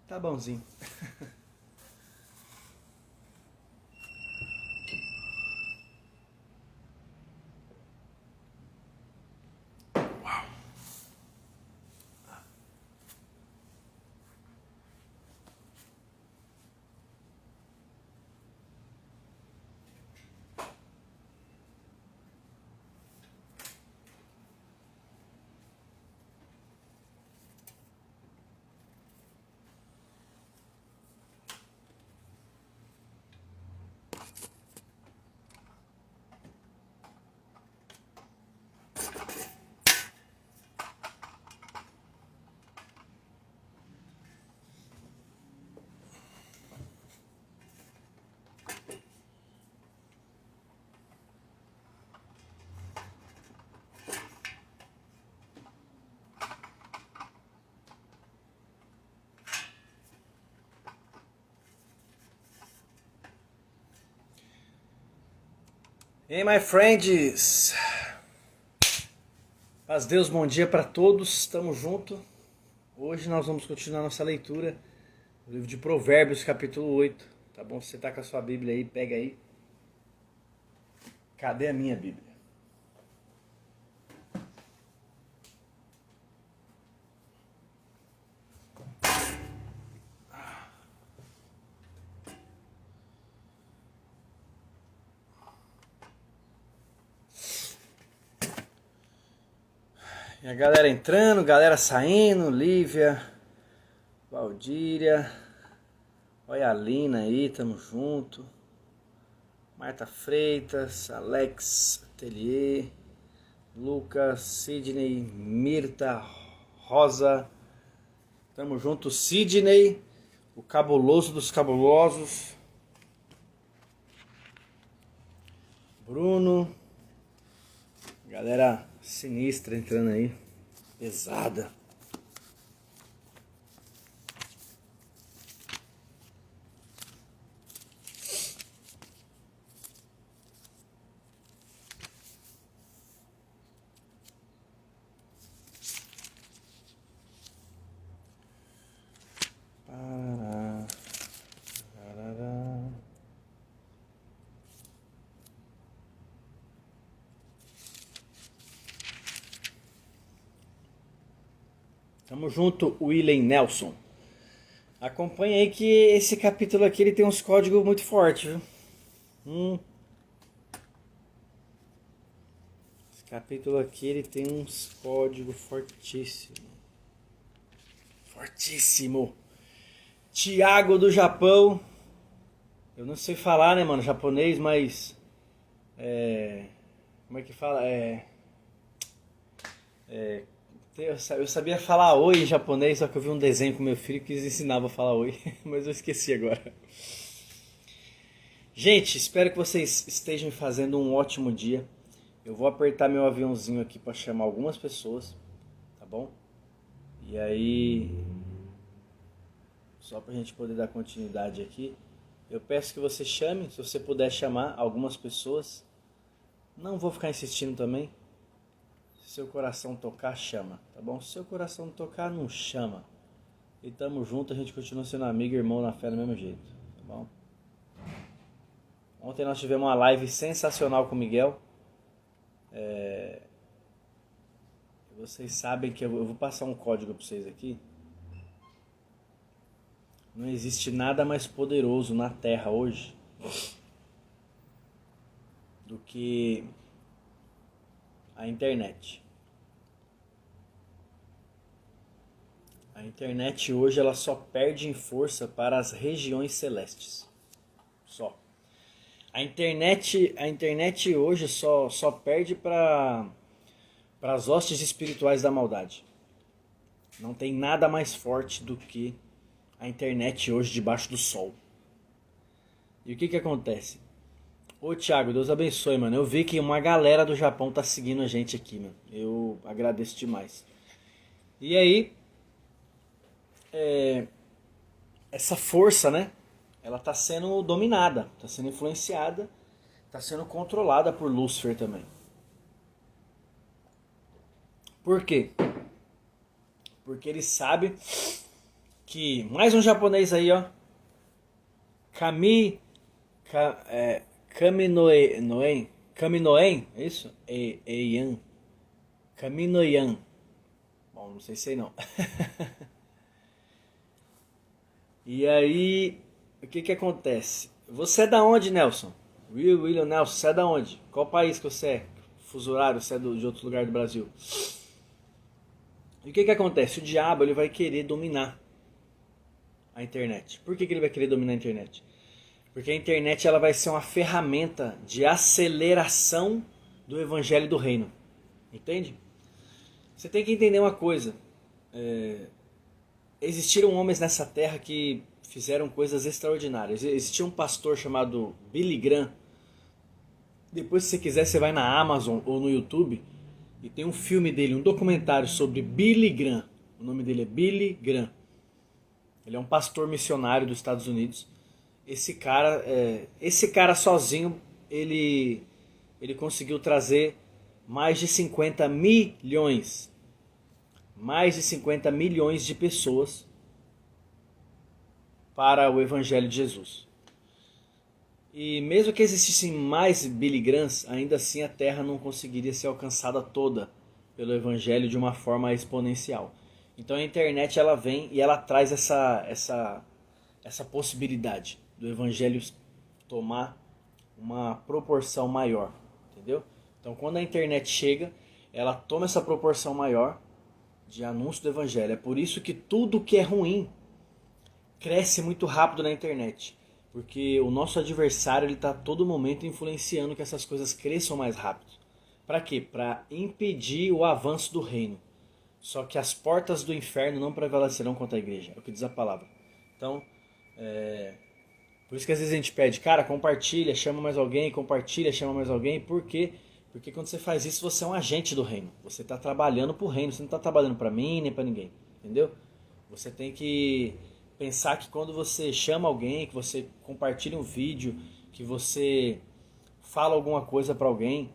Tá bonzinho. Hey, my friends! Paz Deus, bom dia para todos, estamos juntos. Hoje nós vamos continuar nossa leitura do livro de Provérbios, capítulo 8. Tá bom? Se você tá com a sua Bíblia aí, pega aí. Cadê a minha Bíblia? E a galera entrando, galera saindo, Lívia, Valdíria, olha a Lina aí, tamo junto. Marta Freitas, Alex Atelier, Lucas, Sidney, Mirta, Rosa, tamo junto. Sidney, o cabuloso dos cabulosos, Bruno, galera sinistra entrando aí, pesada. Tamo junto, William Nelson. Acompanha aí que esse capítulo aqui ele tem uns códigos muito fortes, viu? Esse capítulo aqui ele tem uns códigos fortíssimos. Fortíssimo. Tiago do Japão. Eu não sei falar, né, mano, japonês, mas... como é que fala? Eu sabia falar oi em japonês, só que eu vi um desenho com meu filho que ensinava a falar oi, mas eu esqueci agora. Gente, espero que vocês estejam fazendo um ótimo dia. Eu vou apertar meu aviãozinho aqui para chamar algumas pessoas, tá bom? E aí, só pra gente poder dar continuidade aqui, eu peço que você chame, se você puder chamar algumas pessoas. Não vou ficar insistindo também. Se seu coração tocar, chama, tá bom? Se seu coração não tocar, não chama. E tamo junto, a gente continua sendo amigo e irmão na fé do mesmo jeito, tá bom? Ontem nós tivemos uma live sensacional com o Miguel. Vocês sabem que eu vou passar um código pra vocês aqui. Não existe nada mais poderoso na Terra hoje do que a internet. A internet hoje ela só perde em força para as regiões celestes. Só. A internet hoje só perde para as hostes espirituais da maldade. Não tem nada mais forte do que a internet hoje debaixo do sol. E o que acontece? Ô Thiago, Deus abençoe, mano. Eu vi que uma galera do Japão tá seguindo a gente aqui, mano. Eu agradeço demais. E aí, essa força, né? Ela tá sendo dominada, tá sendo influenciada, tá sendo controlada por Lúcifer também. Por quê? Porque ele sabe que mais um japonês aí, ó, Kami, Kaminoen, é isso? Eian, Kaminoyan. Bom, não sei se sei não. E aí, o que que acontece? Você é da onde, Nelson? William Nelson, você é da onde? Qual país que você é? Fuso horário, você é de outro lugar do Brasil. E o que que acontece? O diabo ele vai querer dominar a internet. Por que que ele vai querer dominar a internet? Porque a internet ela vai ser uma ferramenta de aceleração do evangelho do reino. Entende? Você tem que entender uma coisa. Existiram homens nessa terra que fizeram coisas extraordinárias. Existia um pastor chamado Billy Graham. Depois, se você quiser, você vai na Amazon ou no YouTube e tem um filme dele, um documentário sobre Billy Graham. O nome dele é Billy Graham. Ele é um pastor missionário dos Estados Unidos. Esse cara sozinho, ele conseguiu trazer mais de 50 milhões de pessoas para o Evangelho de Jesus. E mesmo que existissem mais Billy Grahams, ainda assim a Terra não conseguiria ser alcançada toda pelo Evangelho de uma forma exponencial. Então a internet ela vem e ela traz essa possibilidade do Evangelho tomar uma proporção maior, entendeu? Então quando a internet chega, ela toma essa proporção maior de anúncio do Evangelho. É por isso que tudo que é ruim cresce muito rápido na internet. Porque o nosso adversário está a todo momento influenciando que essas coisas cresçam mais rápido. Para quê? Para impedir o avanço do reino. Só que as portas do inferno não prevalecerão contra a igreja. É o que diz a palavra. Então, por isso que às vezes a gente pede, cara, compartilha, chama mais alguém, compartilha, chama mais alguém. Por quê? Porque quando você faz isso, você é um agente do reino. Você está trabalhando para o reino, você não está trabalhando para mim nem para ninguém. Entendeu? Você tem que pensar que quando você chama alguém, que você compartilha um vídeo, que você fala alguma coisa para alguém,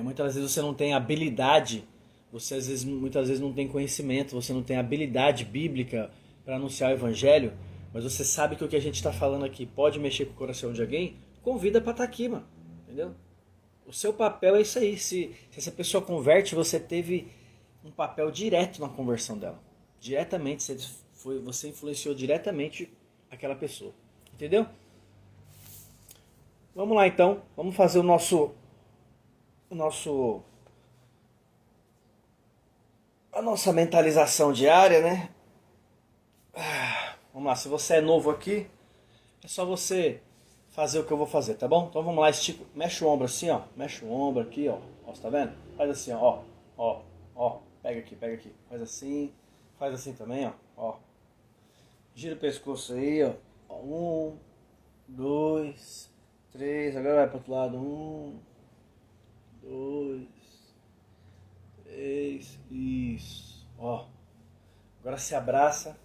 muitas vezes você não tem habilidade, você muitas vezes não tem conhecimento, você não tem habilidade bíblica para anunciar o evangelho, mas você sabe que o que a gente está falando aqui pode mexer com o coração de alguém, convida para estar aqui, mano. Entendeu? O seu papel é isso aí. Se essa pessoa converte, você teve um papel direto na conversão dela. Diretamente, você influenciou diretamente aquela pessoa. Entendeu? Vamos lá então. Vamos fazer a nossa mentalização diária, né? Vamos lá, se você é novo aqui, é só você fazer o que eu vou fazer, tá bom? Então vamos lá, estica, mexe o ombro assim, ó. Mexe o ombro aqui, ó. Ó, você tá vendo? Faz assim, ó. Ó. Pega aqui. Faz assim também, ó. Gira o pescoço aí, ó. 1, 2, 3. Agora vai pro outro lado. 1, 2, 3. Isso. Ó. Agora se abraça.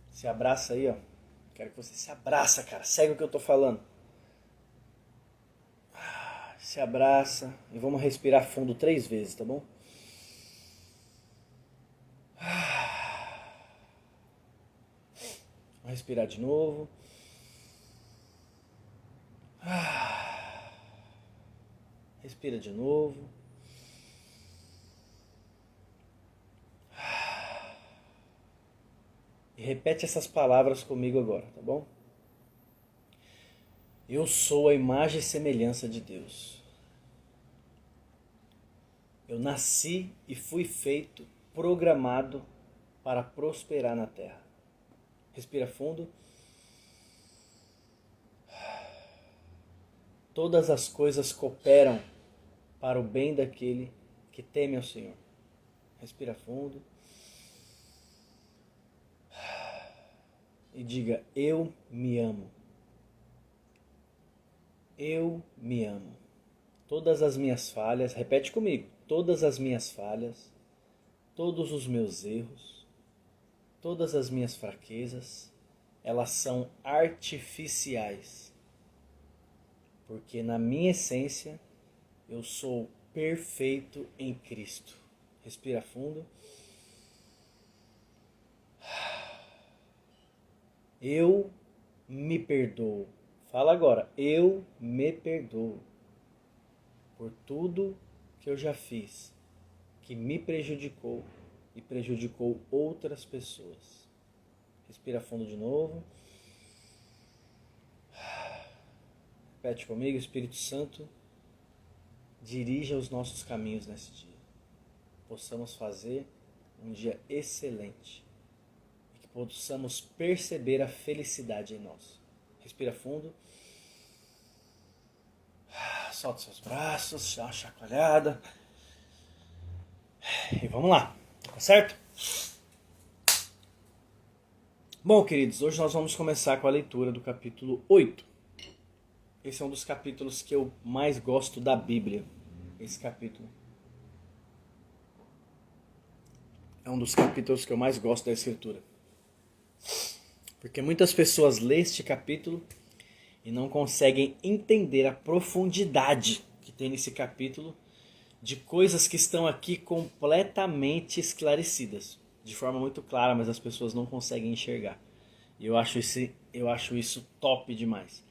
Se abraça aí, ó. Quero que você se abraça, cara. Segue o que eu tô falando. Se abraça. E vamos respirar fundo 3 vezes, tá bom? Vamos respirar de novo. Respira de novo. E repete essas palavras comigo agora, tá bom? Eu sou a imagem e semelhança de Deus. Eu nasci e fui feito, programado para prosperar na terra. Respira fundo. Todas as coisas cooperam para o bem daquele que teme ao Senhor. Respira fundo. E diga, eu me amo. Eu me amo. Todas as minhas falhas, repete comigo, todas as minhas falhas, todos os meus erros, todas as minhas fraquezas, elas são artificiais. Porque na minha essência, eu sou perfeito em Cristo. Respira fundo. Eu me perdoo. Fala agora. Eu me perdoo por tudo que eu já fiz, que me prejudicou e prejudicou outras pessoas. Respira fundo de novo. Repete comigo, Espírito Santo, dirija os nossos caminhos nesse dia. Possamos fazer um dia excelente e que possamos perceber a felicidade em nós. Respira fundo. Solta seus braços, dá uma chacoalhada. E vamos lá, tá certo? Bom, queridos, hoje nós vamos começar com a leitura do capítulo 8. Esse é um dos capítulos que eu mais gosto da Bíblia. Esse capítulo é um dos capítulos que eu mais gosto da Escritura. Porque muitas pessoas lêem este capítulo e não conseguem entender a profundidade que tem nesse capítulo de coisas que estão aqui completamente esclarecidas. De forma muito clara, mas as pessoas não conseguem enxergar. E eu acho isso top demais.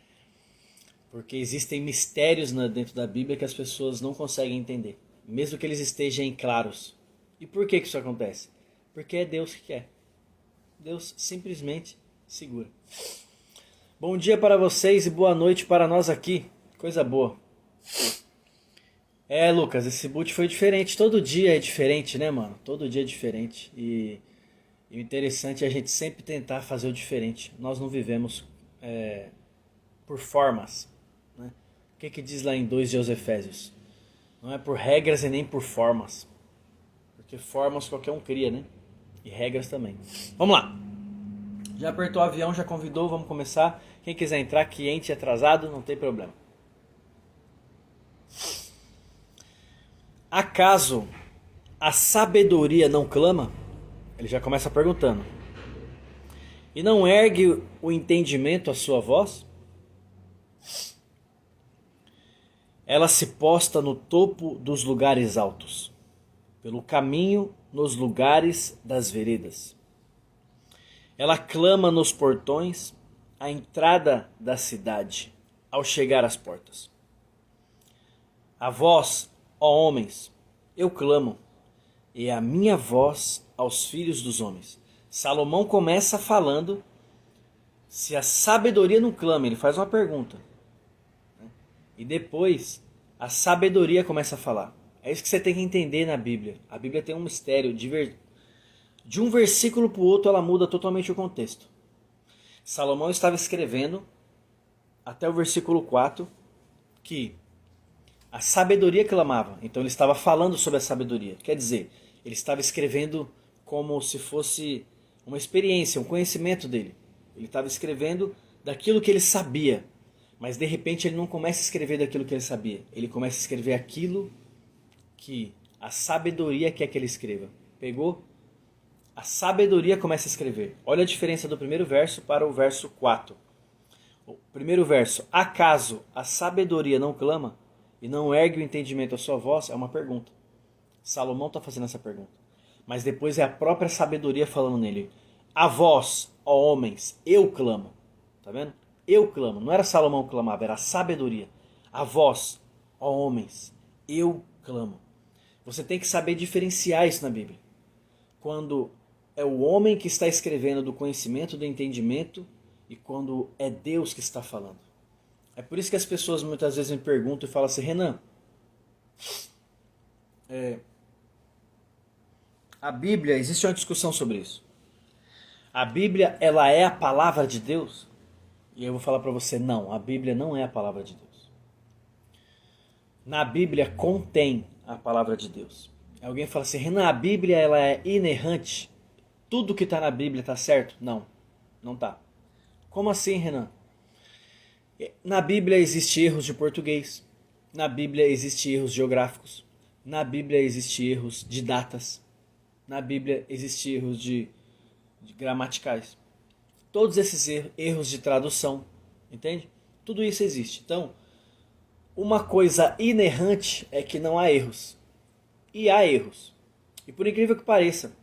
Porque existem mistérios dentro da Bíblia que as pessoas não conseguem entender. Mesmo que eles estejam claros. E por que isso acontece? Porque é Deus que quer. Deus simplesmente segura. Bom dia para vocês e boa noite para nós aqui. Coisa boa. Lucas, esse boot foi diferente. Todo dia é diferente, né, mano? Todo dia é diferente. E o interessante é a gente sempre tentar fazer o diferente. Nós não vivemos por formas. Né? O que diz lá em 2 de Efésios? Não é por regras e nem por formas. Porque formas qualquer um cria, né? E regras também. Vamos lá. Já apertou o avião, já convidou, vamos começar. Quem quiser entrar, que entre atrasado, não tem problema. Acaso a sabedoria não clama? Ele já começa perguntando. E não ergue o entendimento a sua voz? Ela se posta no topo dos lugares altos, pelo caminho nos lugares das veredas. Ela clama nos portões, à entrada da cidade, ao chegar às portas. A vós, ó homens, eu clamo, e a minha voz aos filhos dos homens. Salomão começa falando, se a sabedoria não clama, ele faz uma pergunta. E depois, a sabedoria começa a falar. É isso que você tem que entender na Bíblia. A Bíblia tem um mistério. De um versículo para o outro, ela muda totalmente o contexto. Salomão estava escrevendo, até o versículo 4, que a sabedoria clamava. Então ele estava falando sobre a sabedoria. Quer dizer, ele estava escrevendo como se fosse uma experiência, um conhecimento dele. Ele estava escrevendo daquilo que ele sabia. Mas de repente ele não começa a escrever daquilo que ele sabia. Ele começa a escrever aquilo que a sabedoria quer que ele escreva. Pegou? A sabedoria começa a escrever. Olha a diferença do primeiro verso para o verso 4. O primeiro verso, acaso a sabedoria não clama e não ergue o entendimento à sua voz? É uma pergunta. Salomão está fazendo essa pergunta. Mas depois é a própria sabedoria falando nele. A vós, ó homens, eu clamo. Tá vendo? Eu clamo. Não era Salomão que clamava, era a sabedoria. A vós, ó homens, eu clamo. Você tem que saber diferenciar isso na Bíblia. Quando é o homem que está escrevendo do conhecimento, do entendimento, e quando é Deus que está falando. É por isso que as pessoas muitas vezes me perguntam e falam assim, Renan, a Bíblia, existe uma discussão sobre isso. A Bíblia, ela é a palavra de Deus? E eu vou falar para você, não, a Bíblia não é a palavra de Deus. Na Bíblia contém a palavra de Deus. Alguém fala assim, Renan, a Bíblia ela é inerrante? Tudo que está na Bíblia está certo? Não, não está. Como assim, Renan? Na Bíblia existem erros de português. Na Bíblia existem erros geográficos. Na Bíblia existem erros de datas. Na Bíblia existem erros de gramaticais. Todos esses erros de tradução, entende? Tudo isso existe. Então, uma coisa inerrante é que não há erros. E há erros. E por incrível que pareça,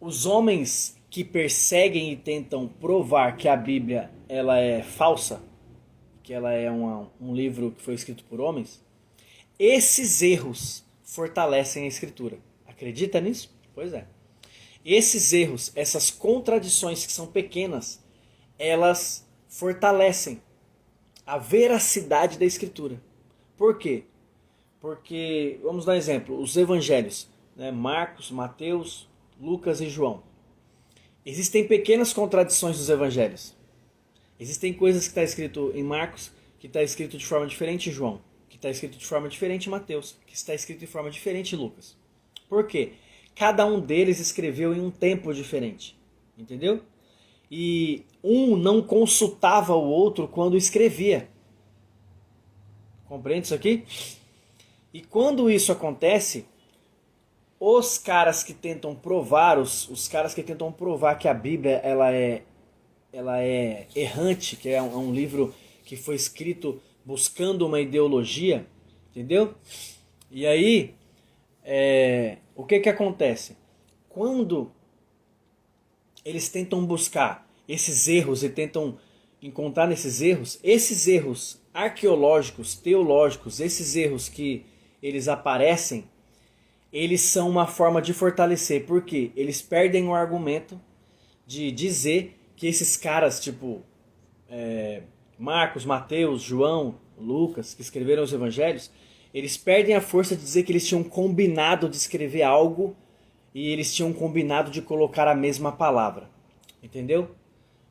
os homens que perseguem e tentam provar que a Bíblia ela é falsa, que ela é um livro que foi escrito por homens, esses erros fortalecem a Escritura. Acredita nisso? Pois é. Esses erros, essas contradições que são pequenas, elas fortalecem a veracidade da Escritura. Por quê? Porque, vamos dar um exemplo, os evangelhos, né? Marcos, Mateus, Lucas e João. Existem pequenas contradições nos evangelhos. Existem coisas que está escrito em Marcos, que está escrito de forma diferente em João, que está escrito de forma diferente em Mateus, que está escrito de forma diferente em Lucas. Por quê? Cada um deles escreveu em um tempo diferente. Entendeu? E um não consultava o outro quando escrevia. Compreende isso aqui? E quando isso acontece, os caras que tentam provar, os caras que tentam provar que a Bíblia ela é errante, que é um livro que foi escrito buscando uma ideologia, entendeu? E aí, o que acontece? Quando eles tentam buscar esses erros e tentam encontrar esses erros arqueológicos, teológicos, esses erros que eles aparecem, eles são uma forma de fortalecer, porque eles perdem o argumento de dizer que esses caras, tipo Marcos, Mateus, João, Lucas, que escreveram os evangelhos, eles perdem a força de dizer que eles tinham combinado de escrever algo e eles tinham combinado de colocar a mesma palavra. Entendeu?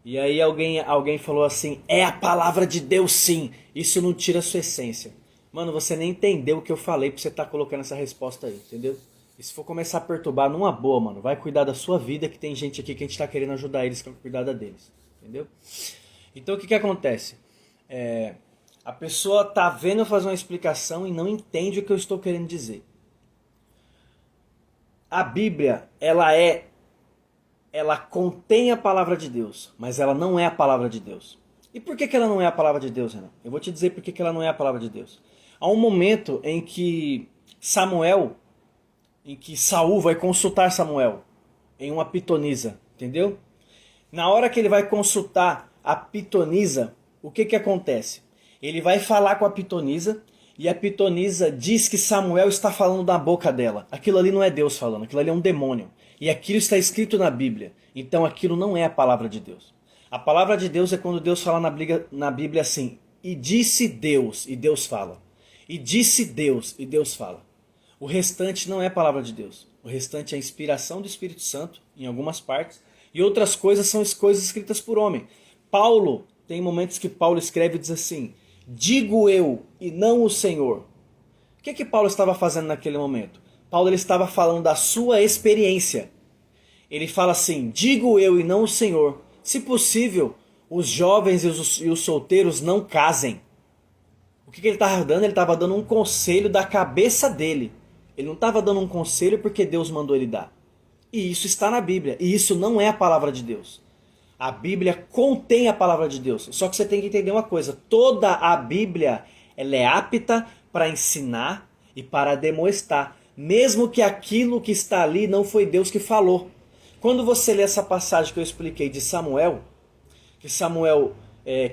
E aí alguém falou assim, é a palavra de Deus sim, isso não tira a sua essência. Mano, você nem entendeu o que eu falei pra você estar colocando essa resposta aí, entendeu? E se for começar a perturbar, numa boa, mano, vai cuidar da sua vida, que tem gente aqui que a gente tá querendo ajudar eles com a cuidada deles, entendeu? Então o que acontece? A pessoa tá vendo eu fazer uma explicação e não entende o que eu estou querendo dizer. A Bíblia, ela contém a palavra de Deus, mas ela não é a palavra de Deus. E por que ela não é a palavra de Deus, Renan? Eu vou te dizer por que ela não é a palavra de Deus. Há um momento em que Saul vai consultar Samuel em uma pitonisa, entendeu? Na hora que ele vai consultar a pitonisa, o que acontece? Ele vai falar com a pitonisa e a pitonisa diz que Samuel está falando da boca dela. Aquilo ali não é Deus falando, aquilo ali é um demônio. E aquilo está escrito na Bíblia. Então aquilo não é a palavra de Deus. A palavra de Deus é quando Deus fala na Bíblia assim, e disse Deus, e Deus fala. E disse Deus, e Deus fala. O restante não é a palavra de Deus. O restante é a inspiração do Espírito Santo, em algumas partes, e outras coisas são as coisas escritas por homem. Paulo, tem momentos que Paulo escreve e diz assim, digo eu, e não o Senhor. O que Paulo estava fazendo naquele momento? Paulo ele estava falando da sua experiência. Ele fala assim, digo eu e não o Senhor. Se possível, os jovens e os solteiros não casem. O que ele estava dando? Ele estava dando um conselho da cabeça dele. Ele não estava dando um conselho porque Deus mandou ele dar. E isso está na Bíblia. E isso não é a palavra de Deus. A Bíblia contém a palavra de Deus. Só que você tem que entender uma coisa. Toda a Bíblia ela é apta para ensinar e para demonstrar. Mesmo que aquilo que está ali não foi Deus que falou. Quando você lê essa passagem que eu expliquei de Samuel,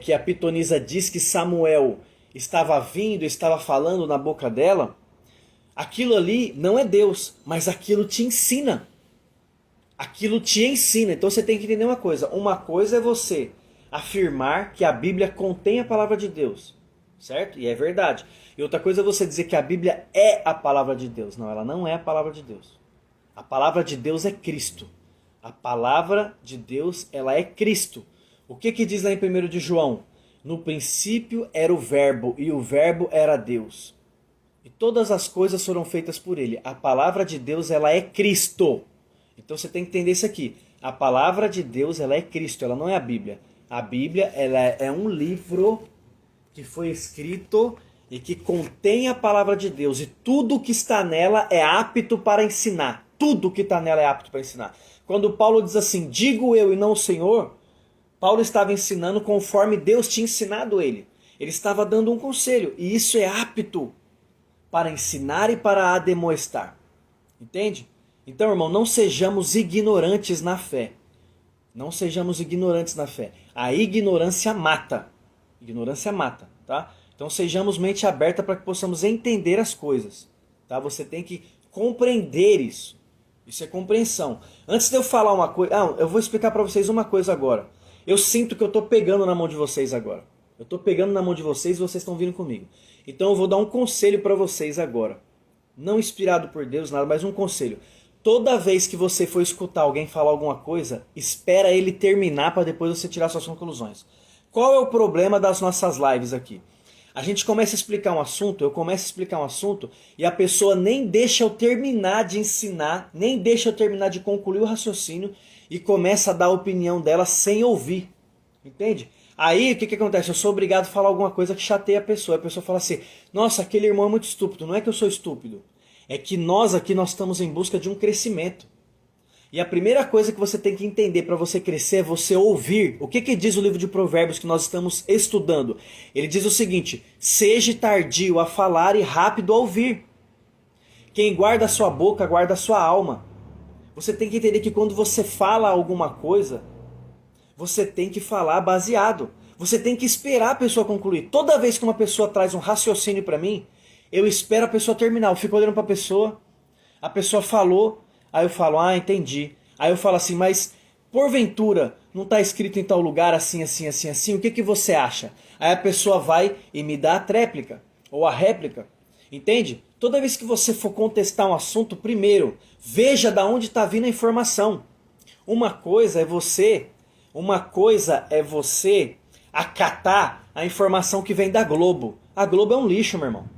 que a pitonisa diz que Samuel estava vindo, estava falando na boca dela, aquilo ali não é Deus, mas aquilo te ensina. Aquilo te ensina. Então você tem que entender uma coisa. Uma coisa é você afirmar que a Bíblia contém a palavra de Deus, certo? E é verdade. E outra coisa é você dizer que a Bíblia é a palavra de Deus. Não, ela não é a palavra de Deus. A palavra de Deus é Cristo. A palavra de Deus, ela é Cristo. O que diz lá em 1 de João? No princípio era o verbo, e o verbo era Deus. E todas as coisas foram feitas por ele. A palavra de Deus, ela é Cristo. Então você tem que entender isso aqui. A palavra de Deus, ela é Cristo, ela não é a Bíblia. A Bíblia, ela é um livro que foi escrito e que contém a palavra de Deus. E tudo que está nela é apto para ensinar. Tudo que está nela é apto para ensinar. Quando Paulo diz assim, digo eu e não o Senhor, Paulo estava ensinando conforme Deus tinha ensinado ele. Ele estava dando um conselho. E isso é apto para ensinar e para ademoestar. Entende? Então, irmão, não sejamos ignorantes na fé. Não sejamos ignorantes na fé. A ignorância mata. Ignorância mata, tá? Então sejamos mente aberta para que possamos entender as coisas, tá? Você tem que compreender isso. Isso é compreensão. Antes de eu falar uma coisa... eu vou explicar para vocês uma coisa agora. Eu sinto que eu estou pegando na mão de vocês agora. Eu estou pegando na mão de vocês e vocês estão vindo comigo. Então eu vou dar um conselho para vocês agora. Não inspirado por Deus, nada, mas um conselho. Toda vez que você for escutar alguém falar alguma coisa, espera ele terminar para depois você tirar suas conclusões. Qual é o problema das nossas lives aqui? A gente começa a explicar um assunto, eu começo a explicar um assunto e a pessoa nem deixa eu terminar de ensinar, nem deixa eu terminar de concluir o raciocínio e começa a dar a opinião dela sem ouvir. Entende? Aí o que acontece? Eu sou obrigado a falar alguma coisa que chateia a pessoa fala assim, nossa, aquele irmão é muito estúpido. Não é que eu sou estúpido, é que nós aqui nós estamos em busca de um crescimento. E a primeira coisa que você tem que entender para você crescer é você ouvir. O que diz o livro de Provérbios que nós estamos estudando? Ele diz o seguinte, seja tardio a falar e rápido a ouvir. Quem guarda a sua boca, guarda a sua alma. Você tem que entender que quando você fala alguma coisa, você tem que falar baseado. Você tem que esperar a pessoa concluir. Toda vez que uma pessoa traz um raciocínio para mim, eu espero a pessoa terminar. Eu fico olhando para a pessoa falou, aí eu falo, entendi. Aí eu falo assim, mas porventura não está escrito em tal lugar assim, assim, assim, assim, o que você acha? Aí a pessoa vai e me dá a tréplica, ou a réplica, entende? Toda vez que você for contestar um assunto, primeiro, veja de onde está vindo a informação. Uma coisa é você acatar a informação que vem da Globo. A Globo é um lixo, meu irmão.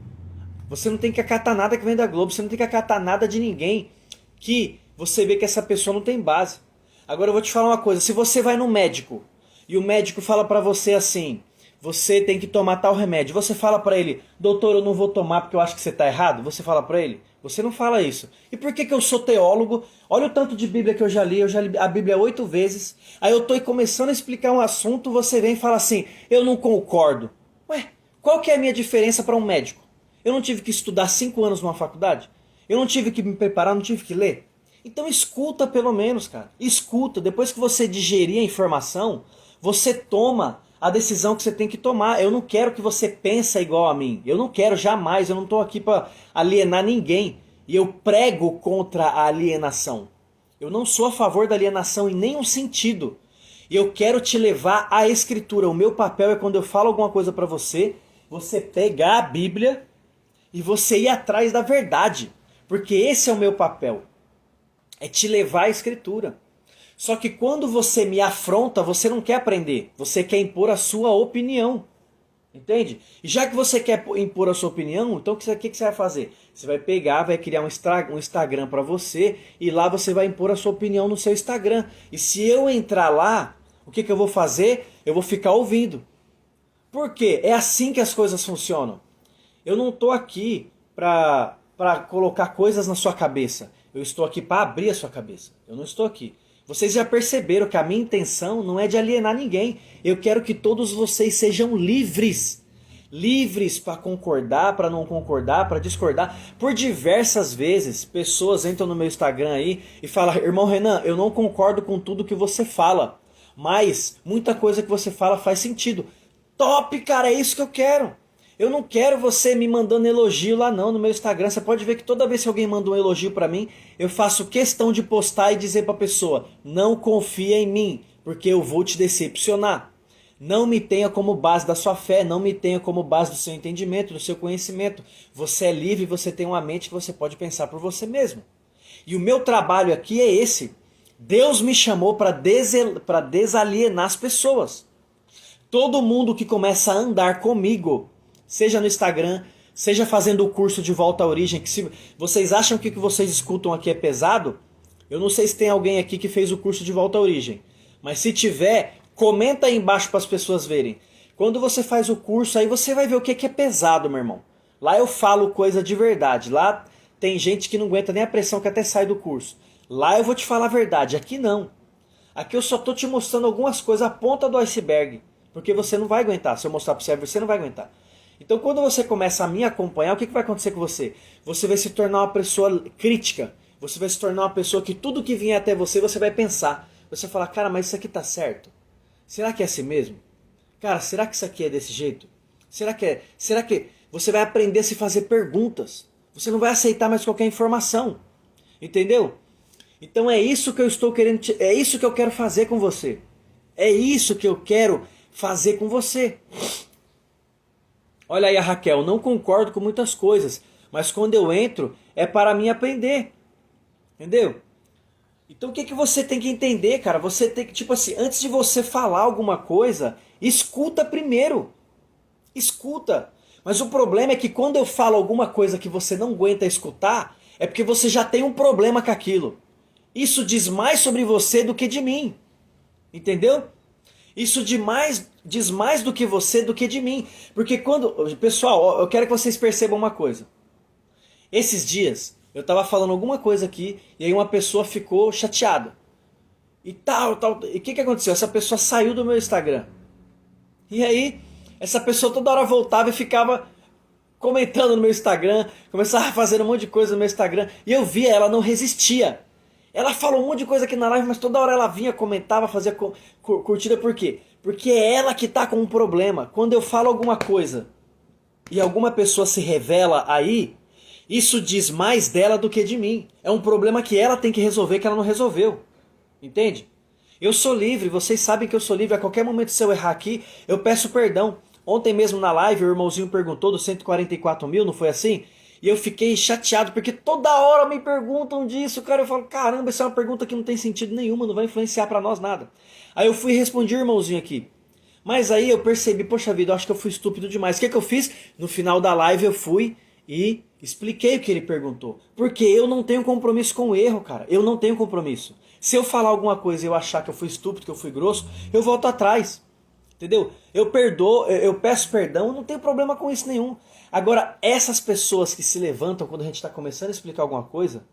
Você não tem que acatar nada que vem da Globo, você não tem que acatar nada de ninguém que você vê que essa pessoa não tem base. Agora eu vou te falar uma coisa, se você vai no médico e o médico fala pra você assim, você tem que tomar tal remédio, você fala pra ele, doutor, eu não vou tomar porque eu acho que você tá errado, você fala pra ele? Você não fala isso. E por que eu sou teólogo? Olha o tanto de Bíblia que eu já li a Bíblia 8 vezes, aí eu tô começando a explicar um assunto, você vem e fala assim, eu não concordo. Ué, qual que é a minha diferença para um médico? Eu não tive que estudar 5 anos numa faculdade? Eu não tive que me preparar, não tive que ler? Então escuta pelo menos, cara. Escuta. Depois que você digerir a informação, você toma a decisão que você tem que tomar. Eu não quero que você pense igual a mim. Eu não quero jamais. Eu não estou aqui para alienar ninguém. E eu prego contra a alienação. Eu não sou a favor da alienação em nenhum sentido. E eu quero te levar à Escritura. O meu papel é quando eu falo alguma coisa para você, você pegar a Bíblia e você ir atrás da verdade. Porque esse é o meu papel. É te levar à Escritura. Só que quando você me afronta, você não quer aprender. Você quer impor a sua opinião. Entende? E já que você quer impor a sua opinião, então o que você vai fazer? Você vai pegar, vai criar um Instagram para você e lá você vai impor a sua opinião no seu Instagram. E se eu entrar lá, o que eu vou fazer? Eu vou ficar ouvindo. Por quê? É assim que as coisas funcionam. Eu não estou aqui para colocar coisas na sua cabeça. Eu estou aqui para abrir a sua cabeça. Eu não estou aqui. Vocês já perceberam que a minha intenção não é de alienar ninguém. Eu quero que todos vocês sejam livres. Livres para concordar, para não concordar, para discordar. Por diversas vezes, pessoas entram no meu Instagram aí e falam, irmão Renan, eu não concordo com tudo que você fala. Mas muita coisa que você fala faz sentido. Top, cara, é isso que eu quero. Eu não quero você me mandando elogio lá não no meu Instagram. Você pode ver que toda vez que alguém manda um elogio pra mim, eu faço questão de postar e dizer pra pessoa, não confia em mim, porque eu vou te decepcionar. Não me tenha como base da sua fé, não me tenha como base do seu entendimento, do seu conhecimento. Você é livre, você tem uma mente que você pode pensar por você mesmo. E o meu trabalho aqui é esse. Deus me chamou para desalienar as pessoas. Todo mundo que começa a andar comigo, seja no Instagram, seja fazendo o curso de volta à origem, que se vocês acham que o que vocês escutam aqui é pesado, eu não sei se tem alguém aqui que fez o curso de volta à origem, mas se tiver, comenta aí embaixo para as pessoas verem. Quando você faz o curso, aí você vai ver o que é pesado, meu irmão. Lá eu falo coisa de verdade, lá tem gente que não aguenta nem a pressão que até sai do curso. Lá eu vou te falar a verdade, aqui não. Aqui eu só estou te mostrando algumas coisas, a ponta do iceberg, porque você não vai aguentar. Se eu mostrar para você não vai aguentar. Então quando você começa a me acompanhar, o que vai acontecer com você? Você vai se tornar uma pessoa crítica. Você vai se tornar uma pessoa que tudo que vier até você, você vai pensar. você falar, cara, mas isso aqui tá certo? Será que é assim mesmo? Cara, será que isso aqui é desse jeito? Será que é? Será que você vai aprender a se fazer perguntas? Você não vai aceitar mais qualquer informação. Entendeu? Então é isso que eu estou querendo, é isso que eu quero fazer com você. É isso que eu quero fazer com você. Olha aí a Raquel, não concordo com muitas coisas, mas quando eu entro é para mim aprender. Entendeu? Então o que você tem que entender, cara? Você tem que, tipo assim, antes de você falar alguma coisa, escuta primeiro. Escuta. Mas o problema é que quando eu falo alguma coisa que você não aguenta escutar, é porque você já tem um problema com aquilo. Isso diz mais sobre você do que de mim. Entendeu? Isso diz mais do que você do que de mim. Porque quando... Pessoal, eu quero que vocês percebam uma coisa. Esses dias, eu estava falando alguma coisa aqui e aí uma pessoa ficou chateada. E tal. E o que aconteceu? Essa pessoa saiu do meu Instagram. E aí, essa pessoa toda hora voltava e ficava comentando no meu Instagram, começava a fazer um monte de coisa no meu Instagram. E eu via, ela não resistia. Ela falou um monte de coisa aqui na live, mas toda hora ela vinha, comentava, fazia curtida. Por quê? Porque é ela que tá com um problema. Quando eu falo alguma coisa e alguma pessoa se revela aí, isso diz mais dela do que de mim. É um problema que ela tem que resolver, que ela não resolveu. Entende? Eu sou livre, vocês sabem que eu sou livre. A qualquer momento, se eu errar aqui, eu peço perdão. Ontem mesmo na live, o irmãozinho perguntou dos 144 mil, não foi assim? E eu fiquei chateado, porque toda hora me perguntam disso, cara. Eu falo, caramba, essa é uma pergunta que não tem sentido nenhuma, não vai influenciar pra nós nada. Aí eu fui e respondi o irmãozinho aqui. Mas aí eu percebi, poxa vida, eu acho que eu fui estúpido demais. O que eu fiz? No final da live eu fui e expliquei o que ele perguntou. Porque eu não tenho compromisso com o erro, cara. Eu não tenho compromisso. Se eu falar alguma coisa e eu achar que eu fui estúpido, que eu fui grosso, eu volto atrás. Entendeu? Eu perdoo, eu peço perdão, não tenho problema com isso nenhum. Agora, essas pessoas que se levantam quando a gente está começando a explicar alguma coisa,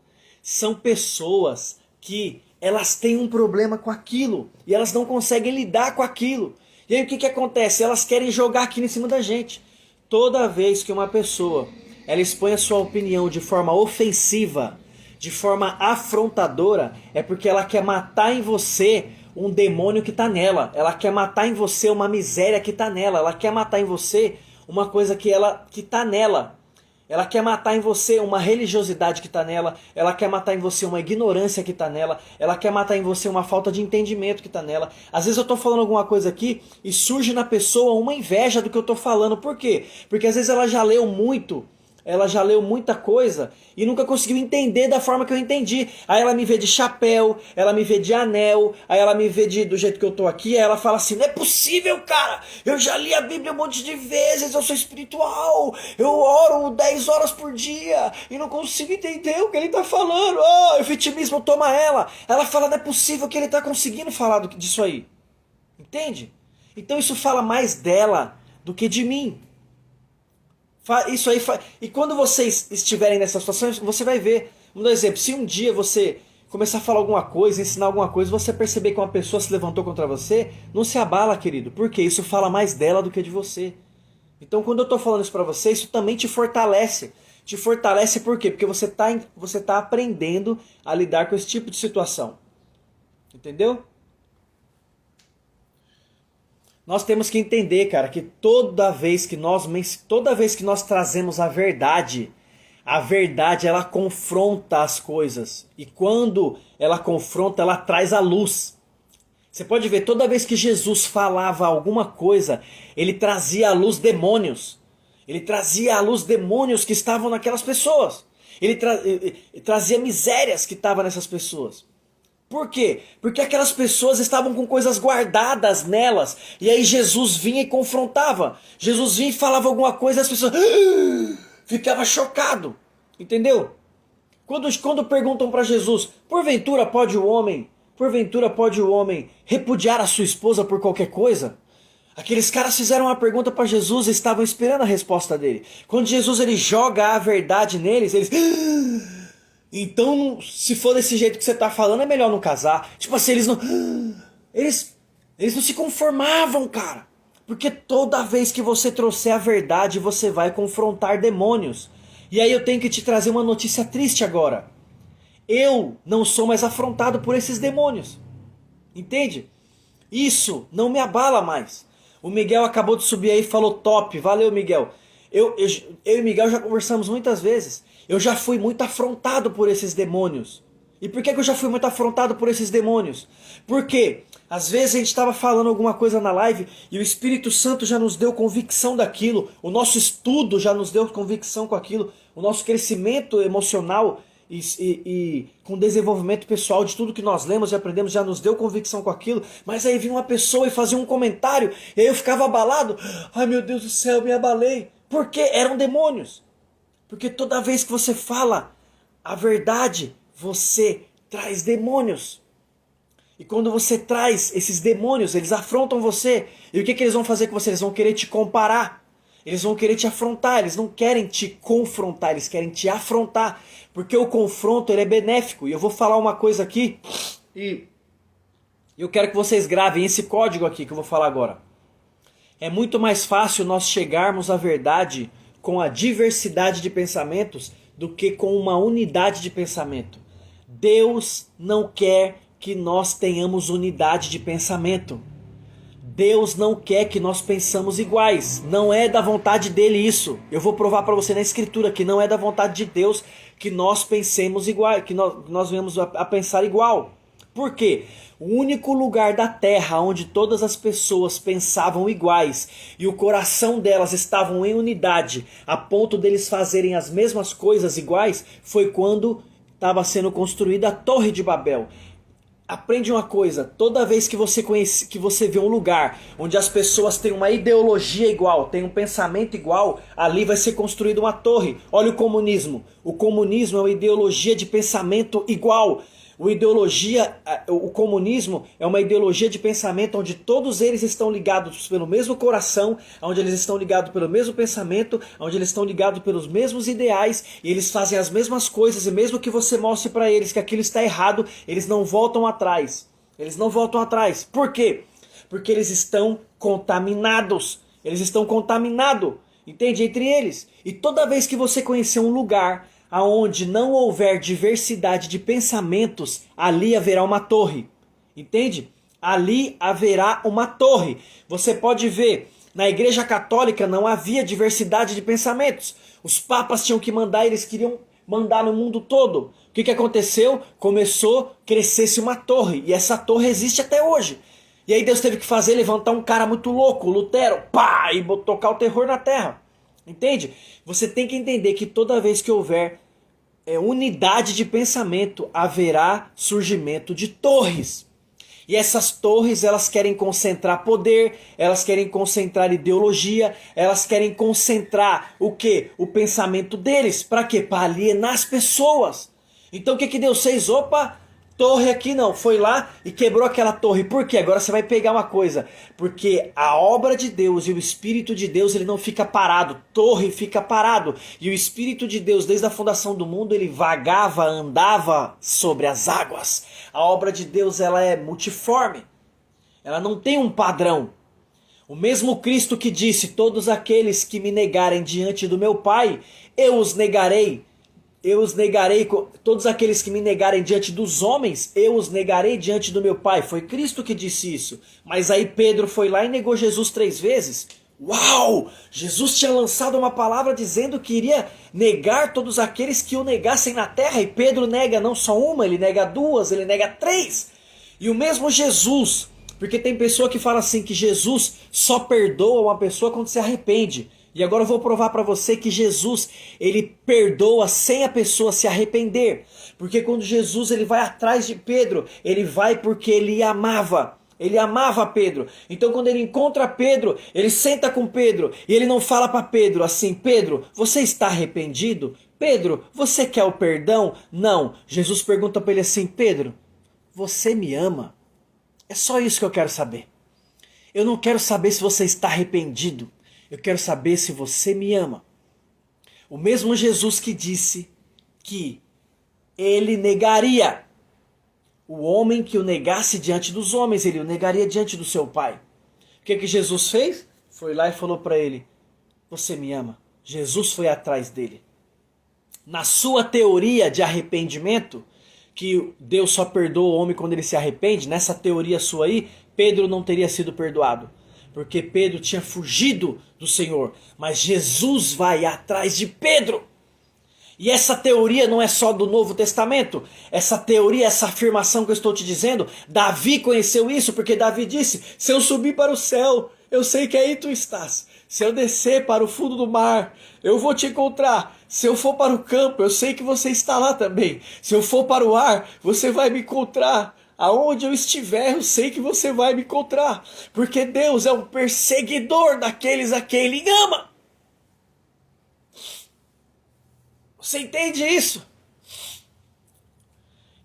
são pessoas que elas têm um problema com aquilo e elas não conseguem lidar com aquilo. E aí o que acontece? Elas querem jogar aquilo em cima da gente. Toda vez que uma pessoa ela expõe a sua opinião de forma ofensiva, de forma afrontadora, é porque ela quer matar em você um demônio que está nela. Ela quer matar em você uma miséria que está nela. Ela quer matar em você uma coisa que está nela. Ela quer matar em você uma religiosidade que está nela. Ela quer matar em você uma ignorância que está nela. Ela quer matar em você uma falta de entendimento que está nela. Às vezes eu estou falando alguma coisa aqui e surge na pessoa uma inveja do que eu estou falando. Por quê? Porque às vezes ela já leu muito. Ela já leu muita coisa e nunca conseguiu entender da forma que eu entendi. Aí ela me vê de chapéu, ela me vê de anel, aí ela me vê do jeito que eu tô aqui, aí ela fala assim, não é possível, cara, eu já li a Bíblia um monte de vezes, eu sou espiritual, eu oro 10 horas por dia e não consigo entender o que ele tá falando. Oh, o vitimismo toma ela. Ela fala, não é possível que ele tá conseguindo falar disso aí. Entende? Então isso fala mais dela do que de mim. Isso aí E quando vocês estiverem nessa situação, você vai ver. Vamos dar um exemplo. Se um dia você começar a falar alguma coisa, ensinar alguma coisa, você perceber que uma pessoa se levantou contra você, não se abala, querido. Porque isso fala mais dela do que de você. Então quando eu estou falando isso para você, isso também te fortalece. Te fortalece por quê? Porque você tá aprendendo a lidar com esse tipo de situação. Entendeu? Nós temos que entender, cara, que toda vez que nós trazemos a verdade ela confronta as coisas. E quando ela confronta, ela traz a luz. Você pode ver, toda vez que Jesus falava alguma coisa, ele trazia à luz demônios. Ele trazia à luz demônios que estavam naquelas pessoas. Ele trazia misérias que estavam nessas pessoas. Por quê? Porque aquelas pessoas estavam com coisas guardadas nelas. E aí Jesus vinha e confrontava. Jesus vinha e falava alguma coisa e as pessoas ficavam chocadas. Entendeu? Quando perguntam para Jesus, porventura pode o homem repudiar a sua esposa por qualquer coisa? Aqueles caras fizeram uma pergunta para Jesus e estavam esperando a resposta dele. Quando Jesus ele joga a verdade neles, eles... Então, se for desse jeito que você tá falando, é melhor não casar. Tipo assim, eles não se conformavam, cara. Porque toda vez que você trouxer a verdade, você vai confrontar demônios. E aí eu tenho que te trazer uma notícia triste agora. Eu não sou mais afrontado por esses demônios. Entende? Isso não me abala mais. O Miguel acabou de subir aí e falou top. Valeu, Miguel. Eu e Miguel já conversamos muitas vezes. Eu já fui muito afrontado por esses demônios. E por que eu já fui muito afrontado por esses demônios? Porque às vezes a gente estava falando alguma coisa na live e o Espírito Santo já nos deu convicção daquilo. O nosso estudo já nos deu convicção com aquilo. O nosso crescimento emocional e com desenvolvimento pessoal de tudo que nós lemos e aprendemos já nos deu convicção com aquilo. Mas aí vinha uma pessoa e fazia um comentário e aí eu ficava abalado. Ai meu Deus do céu, me abalei. Por quê? Eram demônios. Porque toda vez que você fala a verdade, você traz demônios. E quando você traz esses demônios, eles afrontam você. E o que eles vão fazer com você? Eles vão querer te comparar. Eles vão querer te afrontar. Eles não querem te confrontar, eles querem te afrontar. Porque o confronto ele é benéfico. E eu vou falar uma coisa aqui. E eu quero que vocês gravem esse código aqui que eu vou falar agora. É muito mais fácil nós chegarmos à verdade com a diversidade de pensamentos do que com uma unidade de pensamento. Deus não quer que nós tenhamos unidade de pensamento. Deus não quer que nós pensamos iguais. Não é da vontade dele isso. Eu vou provar para você na escritura que não é da vontade de Deus que nós pensemos igual, que nós venhamos a pensar igual. Por quê? O único lugar da terra onde todas as pessoas pensavam iguais e o coração delas estavam em unidade, a ponto deles fazerem as mesmas coisas iguais, foi quando estava sendo construída a Torre de Babel. Aprende uma coisa, toda vez que você vê um lugar onde as pessoas têm uma ideologia igual, têm um pensamento igual, ali vai ser construída uma torre. Olha o comunismo. O comunismo é uma ideologia de pensamento igual. O comunismo é uma ideologia de pensamento onde todos eles estão ligados pelo mesmo coração, onde eles estão ligados pelo mesmo pensamento, onde eles estão ligados pelos mesmos ideais, e eles fazem as mesmas coisas, e mesmo que você mostre para eles que aquilo está errado, eles não voltam atrás. Eles não voltam atrás. Por quê? Porque eles estão contaminados. Eles estão contaminados, entende? Entre eles. E toda vez que você conhecer um lugar aonde não houver diversidade de pensamentos, ali haverá uma torre. Entende? Ali haverá uma torre. Você pode ver, na Igreja Católica não havia diversidade de pensamentos. Os papas tinham que mandar, eles queriam mandar no mundo todo. O que aconteceu? Começou a crescer-se uma torre. E essa torre existe até hoje. E aí Deus teve que fazer, levantar um cara muito louco, Lutero, pá, e tocar o terror na terra. Entende? Você tem que entender que toda vez que houver unidade de pensamento, haverá surgimento de torres. E essas torres, elas querem concentrar poder, elas querem concentrar ideologia, elas querem concentrar o quê? O pensamento deles. Para quê? Para alienar as pessoas. Então o que Deus fez? Opa! Torre aqui não, foi lá e quebrou aquela torre. Por quê? Agora você vai pegar uma coisa. Porque a obra de Deus e o Espírito de Deus, ele não fica parado. Torre fica parado. E o Espírito de Deus, desde a fundação do mundo, ele vagava, andava sobre as águas. A obra de Deus, ela é multiforme. Ela não tem um padrão. O mesmo Cristo que disse, todos aqueles que me negarem diante do meu Pai, eu os negarei. Eu os negarei, todos aqueles que me negarem diante dos homens, eu os negarei diante do meu Pai. Foi Cristo que disse isso. Mas aí Pedro foi lá e negou Jesus 3 vezes. Uau! Jesus tinha lançado uma palavra dizendo que iria negar todos aqueles que o negassem na terra. E Pedro nega não só uma, ele nega 2, ele nega 3. E o mesmo Jesus, porque tem pessoa que fala assim que Jesus só perdoa uma pessoa quando se arrepende. E agora eu vou provar para você que Jesus, ele perdoa sem a pessoa se arrepender. Porque quando Jesus ele vai atrás de Pedro, ele vai porque ele amava. Ele amava Pedro. Então quando ele encontra Pedro, ele senta com Pedro. E ele não fala para Pedro assim, Pedro, você está arrependido? Pedro, você quer o perdão? Não. Jesus pergunta para ele assim, Pedro, você me ama? É só isso que eu quero saber. Eu não quero saber se você está arrependido. Eu quero saber se você me ama. O mesmo Jesus que disse que ele negaria o homem que o negasse diante dos homens, ele o negaria diante do seu Pai. O que Jesus fez? Foi lá e falou para ele, você me ama. Jesus foi atrás dele. Na sua teoria de arrependimento, o que Deus só perdoa o homem quando ele se arrepende, nessa teoria sua aí, Pedro não teria sido perdoado. Porque Pedro tinha fugido do Senhor. Mas Jesus vai atrás de Pedro. E essa teoria não é só do Novo Testamento. Essa teoria, essa afirmação que eu estou te dizendo, Davi conheceu isso, porque Davi disse: se eu subir para o céu, eu sei que aí tu estás. Se eu descer para o fundo do mar, eu vou te encontrar. Se eu for para o campo, eu sei que você está lá também. Se eu for para o ar, você vai me encontrar. Aonde eu estiver, eu sei que você vai me encontrar. Porque Deus é um perseguidor daqueles a quem Ele ama. Você entende isso?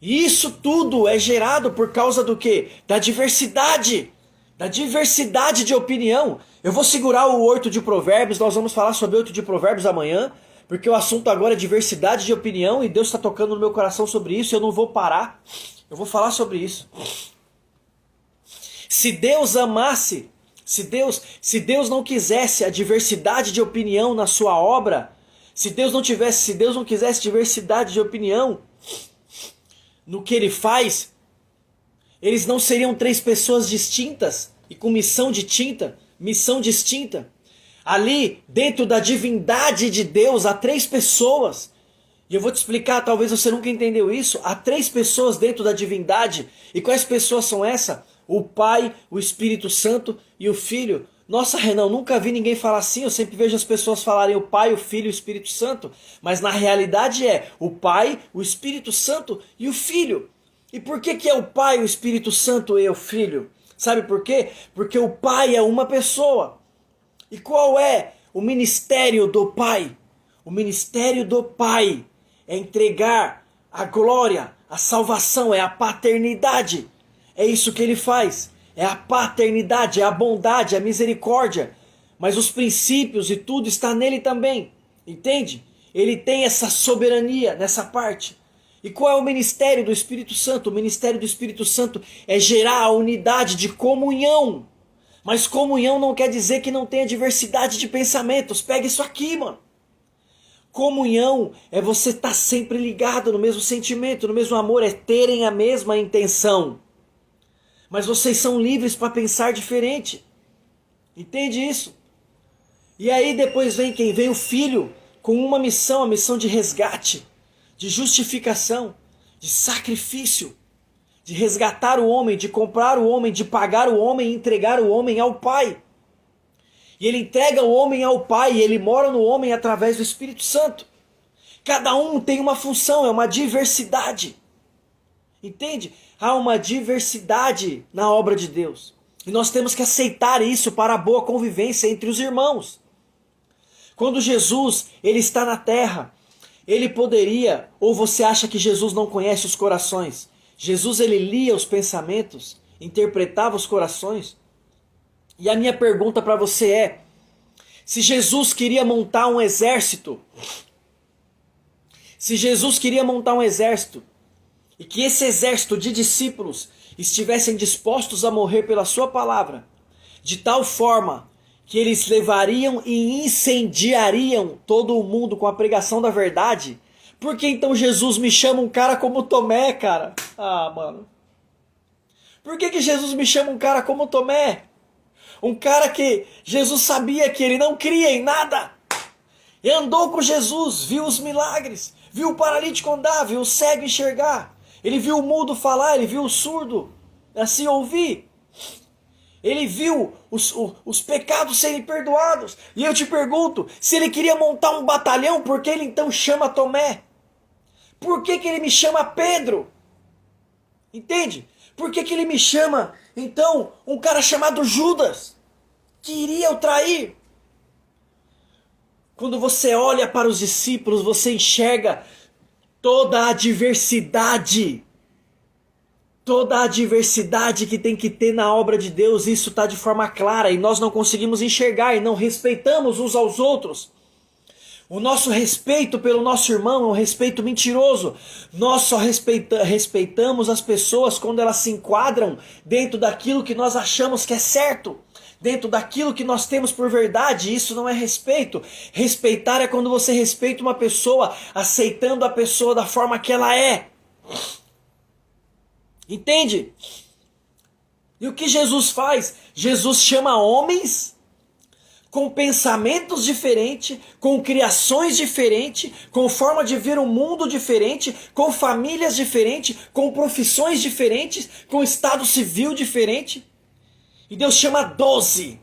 E isso tudo é gerado por causa do quê? Da diversidade. Da diversidade de opinião. Eu vou segurar o 8 de Provérbios, nós vamos falar sobre o 8 de Provérbios amanhã, porque o assunto agora é diversidade de opinião e Deus está tocando no meu coração sobre isso e eu não vou parar. Eu vou falar sobre isso. Se Deus amasse, se Deus não quisesse a diversidade de opinião na sua obra, se Deus não quisesse diversidade de opinião no que Ele faz, eles não seriam 3 pessoas distintas e com missão distinta. Ali, dentro da divindade de Deus, há 3 pessoas. E eu vou te explicar, talvez você nunca entendeu isso. Há 3 pessoas dentro da divindade. E quais pessoas são essas? O Pai, o Espírito Santo e o Filho. Nossa, Renan, nunca vi ninguém falar assim. Eu sempre vejo as pessoas falarem o Pai, o Filho e o Espírito Santo. Mas na realidade é o Pai, o Espírito Santo e o Filho. E por que é o Pai, o Espírito Santo e o Filho? Sabe por quê? Porque o Pai é uma pessoa. E qual é o ministério do Pai? O ministério do Pai é entregar a glória, a salvação, é a paternidade. É isso que Ele faz. É a paternidade, é a bondade, é a misericórdia. Mas os princípios e tudo está nele também. Entende? Ele tem essa soberania nessa parte. E qual é o ministério do Espírito Santo? O ministério do Espírito Santo é gerar a unidade de comunhão. Mas comunhão não quer dizer que não tenha diversidade de pensamentos. Pega isso aqui, mano. Comunhão é você estar sempre ligado no mesmo sentimento, no mesmo amor, é terem a mesma intenção. Mas vocês são livres para pensar diferente. Entende isso? E aí depois vem quem? Vem o Filho com uma missão, a missão de resgate, de justificação, de sacrifício, de resgatar o homem, de comprar o homem, de pagar o homem e entregar o homem ao Pai. E Ele entrega o homem ao Pai e Ele mora no homem através do Espírito Santo. Cada um tem uma função, é uma diversidade. Entende? Há uma diversidade na obra de Deus. E nós temos que aceitar isso para a boa convivência entre os irmãos. Quando Jesus ele está na terra, Ele poderia, ou você acha que Jesus não conhece os corações? Jesus ele lia os pensamentos, interpretava os corações. E a minha pergunta para você é, se Jesus queria montar um exército, e que esse exército de discípulos estivessem dispostos a morrer pela sua palavra, de tal forma que eles levariam e incendiariam todo o mundo com a pregação da verdade, por que então Jesus me chama um cara como Tomé, cara? Ah, mano. Por que Jesus me chama um cara como Tomé? Um cara que Jesus sabia que ele não cria em nada. E andou com Jesus, viu os milagres, viu o paralítico andar, viu o cego enxergar. Ele viu o mudo falar, ele viu o surdo assim ouvir. Ele viu os pecados serem perdoados. E eu te pergunto, se ele queria montar um batalhão, por que ele então chama Tomé? Por que ele me chama Pedro? Entende? Por que ele me chama, então, um cara chamado Judas, que iria o trair? Quando você olha para os discípulos, você enxerga toda a diversidade que tem que ter na obra de Deus. Isso está de forma clara e nós não conseguimos enxergar e não respeitamos uns aos outros. O nosso respeito pelo nosso irmão é um respeito mentiroso. Nós só respeitamos as pessoas quando elas se enquadram dentro daquilo que nós achamos que é certo, dentro daquilo que nós temos por verdade. Isso não é respeito. Respeitar é quando você respeita uma pessoa aceitando a pessoa da forma que ela é. Entende? E o que Jesus faz? Jesus chama homens com pensamentos diferentes, com criações diferentes, com forma de ver o mundo diferente, com famílias diferentes, com profissões diferentes, com estado civil diferente. E Deus chama 12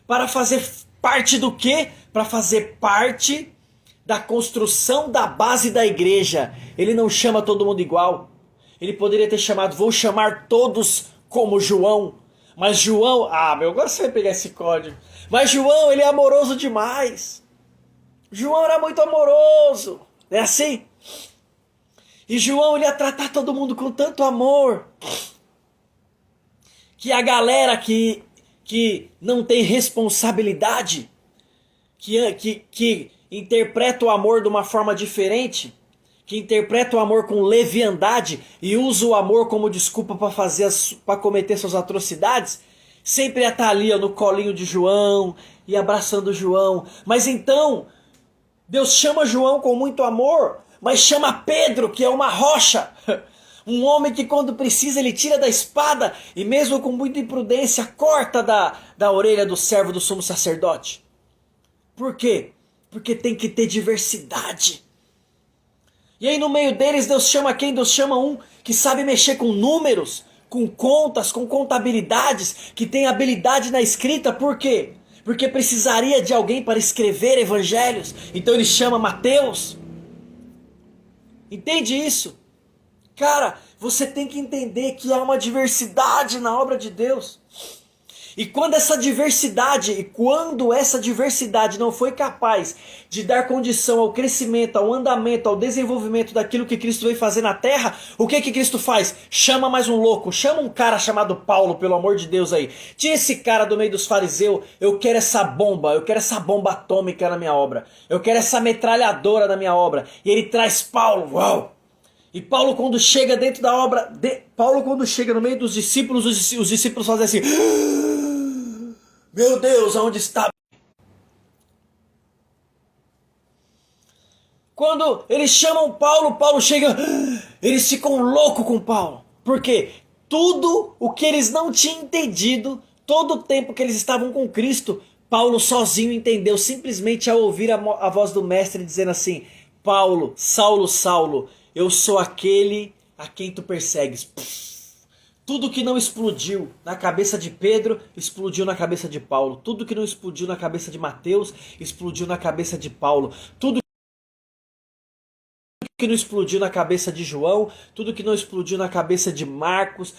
para fazer parte do quê? Para fazer parte da construção da base da igreja. Ele não chama todo mundo igual. Ele poderia ter chamado, vou chamar todos como João. Mas João, eu gosto de pegar esse código. Mas João, ele é amoroso demais. João era muito amoroso. É assim? E João, ele ia tratar todo mundo com tanto amor. Que a galera que não tem responsabilidade, que interpreta o amor de uma forma diferente, que interpreta o amor com leviandade e usa o amor como desculpa para cometer suas atrocidades, sempre ia estar ali no colinho de João e abraçando João. Mas então, Deus chama João com muito amor, mas chama Pedro, que é uma rocha, um homem que quando precisa ele tira da espada e mesmo com muita imprudência corta da orelha do servo do sumo sacerdote. Por quê? Porque tem que ter diversidade. E aí no meio deles Deus chama quem? Deus chama um que sabe mexer com números, com contas, com contabilidades, que tem habilidade na escrita. Por quê? Porque precisaria de alguém para escrever evangelhos. Então ele chama Mateus. Entende isso? Cara, você tem que entender que há uma diversidade na obra de Deus. E quando essa diversidade não foi capaz de dar condição ao crescimento, ao andamento, ao desenvolvimento daquilo que Cristo veio fazer na terra, o que Cristo faz? Chama mais um louco, chama um cara chamado Paulo, pelo amor de Deus aí. Tinha esse cara do meio dos fariseus, eu quero essa bomba atômica na minha obra, eu quero essa metralhadora na minha obra. E ele traz Paulo, uau! E Paulo quando chega dentro da obra, Paulo quando chega no meio dos discípulos, os discípulos fazem assim... Meu Deus, aonde está? Quando eles chamam Paulo, Paulo chega, eles ficam loucos com Paulo. Por quê? Tudo o que eles não tinham entendido, todo o tempo que eles estavam com Cristo, Paulo sozinho entendeu, simplesmente ao ouvir a voz do mestre dizendo assim, Paulo, Saulo, Saulo, eu sou aquele a quem tu persegues. Tudo que não explodiu na cabeça de Pedro, explodiu na cabeça de Paulo. Tudo que não explodiu na cabeça de Mateus, explodiu na cabeça de Paulo. Tudo que não explodiu na cabeça de João, tudo que não explodiu na cabeça de Marcos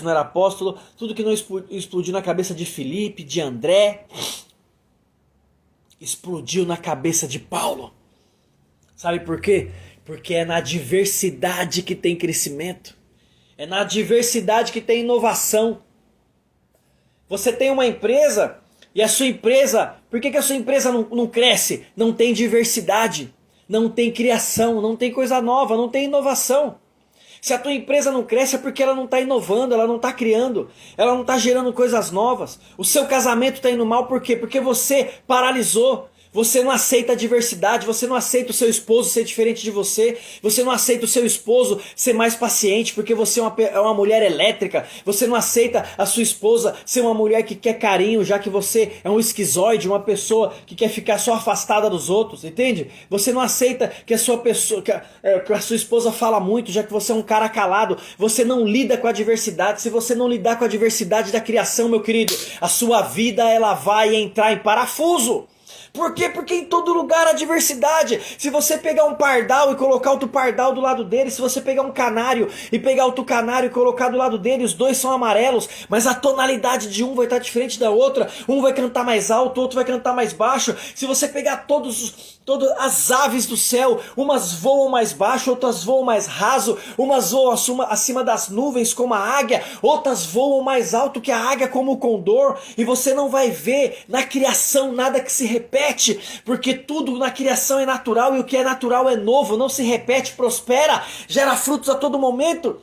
não era apóstolo, tudo que não explodiu na cabeça de Filipe, de André, explodiu na cabeça de Paulo. Sabe por quê? Porque é na diversidade que tem crescimento. É na diversidade que tem inovação. Você tem uma empresa e a sua empresa... Por que a sua empresa não cresce? Não tem diversidade, não tem criação, não tem coisa nova, não tem inovação. Se a tua empresa não cresce é porque ela não está inovando, ela não está criando, ela não está gerando coisas novas. O seu casamento está indo mal por quê? Porque você paralisou. Você não aceita a diversidade, você não aceita o seu esposo ser diferente de você, você não aceita o seu esposo ser mais paciente porque você é uma mulher elétrica, você não aceita a sua esposa ser uma mulher que quer carinho, já que você é um esquizoide, uma pessoa que quer ficar só afastada dos outros, entende? Você não aceita que a sua esposa fala muito, já que você é um cara calado, você não lida com a diversidade. Se você não lidar com a diversidade da criação, meu querido, a sua vida ela vai entrar em parafuso. Por quê? Porque em todo lugar há diversidade. Se você pegar um pardal e colocar outro pardal do lado dele, se você pegar um canário e pegar outro canário e colocar do lado dele, os dois são amarelos, mas a tonalidade de um vai estar diferente da outra. Um vai cantar mais alto, o outro vai cantar mais baixo. Se você pegar todas as aves do céu, umas voam mais baixo, outras voam mais raso, umas voam acima das nuvens como a águia, outras voam mais alto que a águia como o condor, e você não vai ver na criação nada que se repete, porque tudo na criação é natural e o que é natural é novo, não se repete, prospera, gera frutos a todo momento.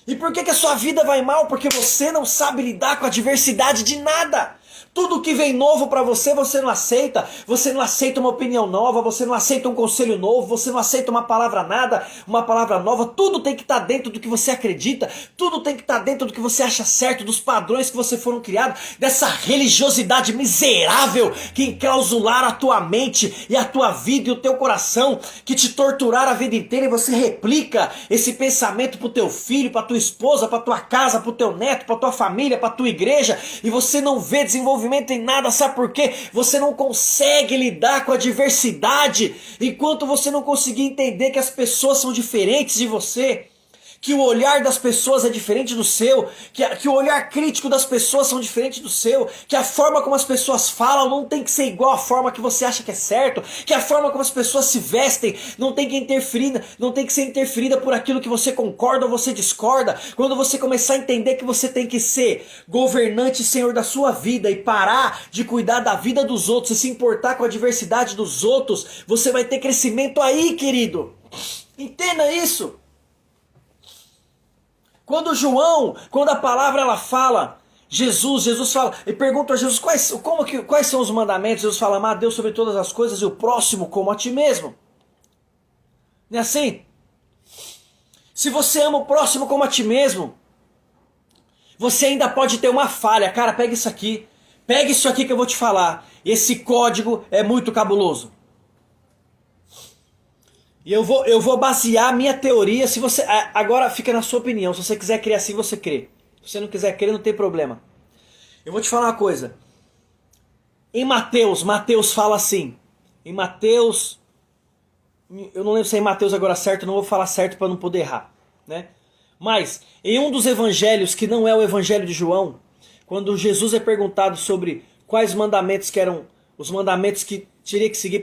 E por que a sua vida vai mal? Porque você não sabe lidar com a diversidade de nada. Tudo que vem novo para você, você não aceita. Você não aceita uma opinião nova, você não aceita um conselho novo, você não aceita uma palavra nada, uma palavra nova. Tudo tem que estar dentro do que você acredita, tudo tem que estar dentro do que você acha certo, dos padrões que você foram criados, dessa religiosidade miserável que enclausularam a tua mente e a tua vida e o teu coração, que te torturaram a vida inteira, e você replica esse pensamento pro teu filho, pra tua esposa, pra tua casa, pro teu neto, pra tua família, pra tua igreja, e você não vê desenvolvimento em nada. Sabe por quê? Você não consegue lidar com a diversidade, enquanto você não conseguir entender que as pessoas são diferentes de você, que o olhar das pessoas é diferente do seu, que o olhar crítico das pessoas são diferente do seu, que a forma como as pessoas falam não tem que ser igual à forma que você acha que é certo, que a forma como as pessoas se vestem não tem que interferir, não tem que ser interferida por aquilo que você concorda ou você discorda. Quando você começar a entender que você tem que ser governante e senhor da sua vida e parar de cuidar da vida dos outros e se importar com a diversidade dos outros, você vai ter crescimento aí, querido. Entenda isso. Quando a palavra ela fala, Jesus fala, e pergunta a Jesus quais são os mandamentos. Jesus fala: amar a Deus sobre todas as coisas e o próximo como a ti mesmo. Não é assim? Se você ama o próximo como a ti mesmo, você ainda pode ter uma falha. Cara, pega isso aqui que eu vou te falar. Esse código é muito cabuloso. E eu vou basear a minha teoria. Se você agora fica na sua opinião. Se você quiser crer assim, você crê. Se você não quiser crer, não tem problema. Eu vou te falar uma coisa. Em Mateus fala assim. Em Mateus, eu não lembro se é em Mateus agora certo, não vou falar certo para não poder errar, né? Mas em um dos evangelhos que não é o evangelho de João, quando Jesus é perguntado sobre quais mandamentos que eram os mandamentos que teria que seguir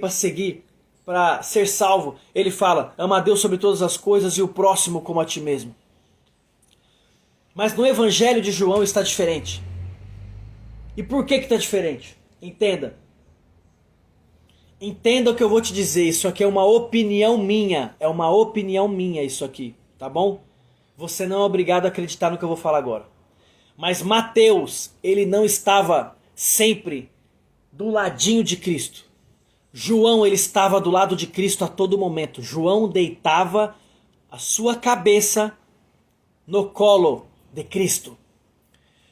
para ser salvo, ele fala: ama a Deus sobre todas as coisas e o próximo como a ti mesmo. Mas no evangelho de João está diferente. E por que está diferente? Entenda o que eu vou te dizer. Isso aqui é uma opinião minha. É uma opinião minha isso aqui, tá bom? Você não é obrigado a acreditar no que eu vou falar agora. Mas Mateus, ele não estava sempre do ladinho de Cristo. João, ele estava do lado de Cristo a todo momento. João deitava a sua cabeça no colo de Cristo.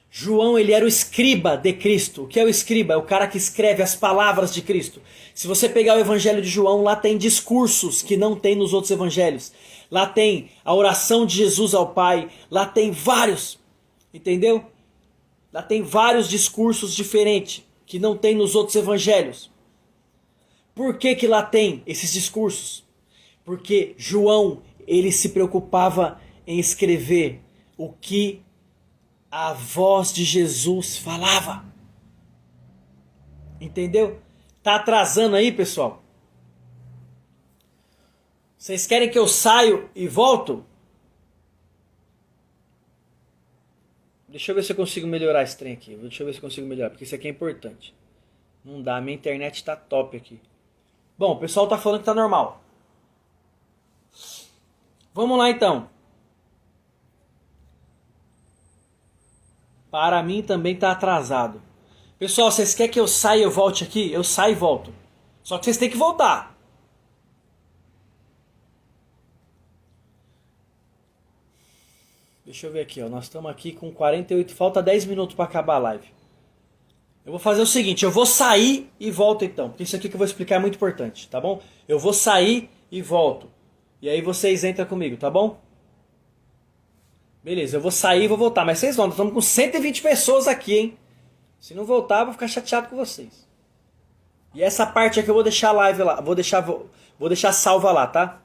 João, ele era o escriba de Cristo. O que é o escriba? É o cara que escreve as palavras de Cristo. Se você pegar o evangelho de João, lá tem discursos que não tem nos outros evangelhos. Lá tem a oração de Jesus ao Pai. Lá tem vários. Entendeu? Lá tem vários discursos diferentes que não tem nos outros evangelhos. Por que lá tem esses discursos? Porque João, ele se preocupava em escrever o que a voz de Jesus falava. Entendeu? Tá atrasando aí, pessoal? Vocês querem que eu saio e volto? Deixa eu ver se eu consigo melhorar esse trem aqui. Deixa eu ver se eu consigo melhorar, porque isso aqui é importante. Não dá, minha internet tá top aqui. Bom, o pessoal tá falando que tá normal. Vamos lá então. Para mim também tá atrasado. Pessoal, vocês querem que eu saia e eu volte aqui? Eu saio e volto. Só que vocês têm que voltar. Deixa eu ver aqui, ó. Nós estamos aqui com 48, falta 10 minutos para acabar a live. Eu vou fazer o seguinte, eu vou sair e volto então, porque isso aqui que eu vou explicar é muito importante, tá bom? Eu vou sair e volto. E aí vocês entram comigo, tá bom? Beleza, eu vou sair e vou voltar, mas vocês vão, nós estamos com 120 pessoas aqui, hein? Se não voltar, eu vou ficar chateado com vocês. E essa parte aqui eu vou deixar live lá, vou deixar salva lá, tá?